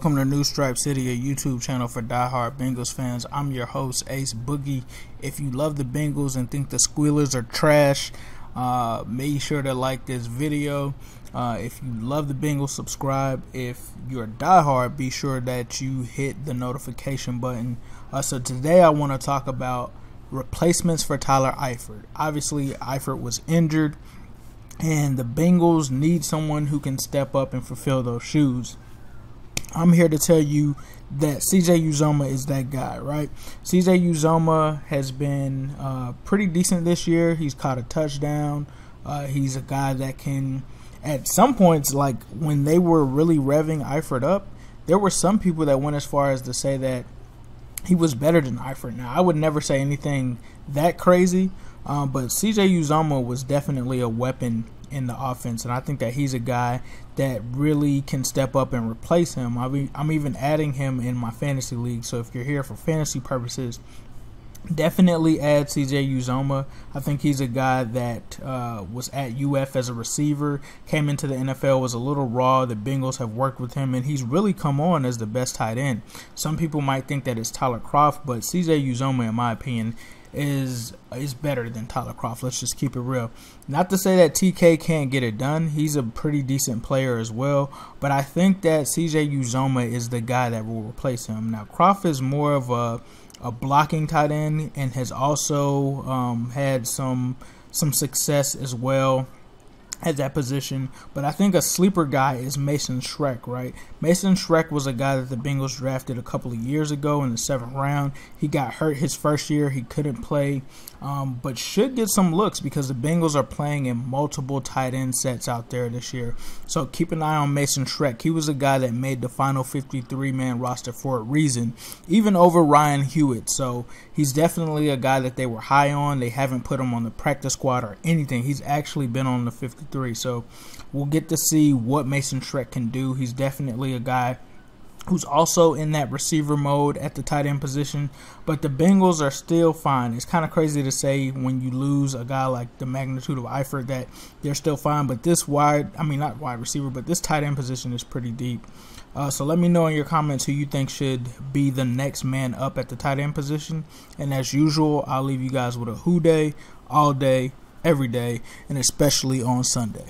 Welcome to New Stripe City, a YouTube channel for diehard Bengals fans. I'm your host, Ace Boogie. If you love the Bengals and think the Squealers are trash, make sure to like this video. If you love the Bengals, subscribe. If you're diehard, be sure that you hit the notification button. So today I want to talk about replacements for Tyler Eifert. Obviously, Eifert was injured, and the Bengals need someone who can step up and fulfill those shoes. I'm here to tell you that CJ Uzomah is that guy, right? CJ Uzomah has been pretty decent this year. He's caught a touchdown. He's a guy that can, at some points, like when they were really revving Eifert up, there were some people that went as far as to say that he was better than Eifert. Now, I would never say anything that crazy, but CJ Uzomah was definitely a weapon in the offense, and I think that he's a guy that really can step up and replace him. I'm even adding him in my fantasy league, so if you're here for fantasy purposes, definitely add CJ Uzomah. I think he's a guy that was at UF as a receiver, came into the NFL, was a little raw. The Bengals have worked with him, and he's really come on as the best tight end. Some people might think that it's Tyler Kroft, but CJ Uzomah, in my opinion, is better than Tyler Kroft. Let's just keep it real. Not to say that TK can't get it done. He's a pretty decent player as well, but I think that CJ Uzomah is the guy that will replace him. Now, Kroft is more of a blocking tight end and has also had some success as well at that position, but I think a sleeper guy is Mason Schreck, right? Mason Schreck was a guy that the Bengals drafted a couple of years ago in the 7th round. He got hurt his first year. He couldn't play, but should get some looks because the Bengals are playing in multiple tight end sets out there this year. So keep an eye on Mason Schreck. He was a guy that made the final 53-man roster for a reason, even over Ryan Hewitt. So he's definitely a guy that they were high on. They haven't put him on the practice squad or anything. He's actually been on the 53. So we'll get to see what Mason Schreck can do. He's definitely a guy who's also in that receiver mode at the tight end position, but the Bengals are still fine. It's kind of crazy to say when you lose a guy like the magnitude of Eifert that they're still fine, but this not wide receiver, but this tight end position is pretty deep. So let me know in your comments who you think should be the next man up at the tight end position, and as usual, I'll leave you guys with a who day, all day, every day, and especially on Sunday.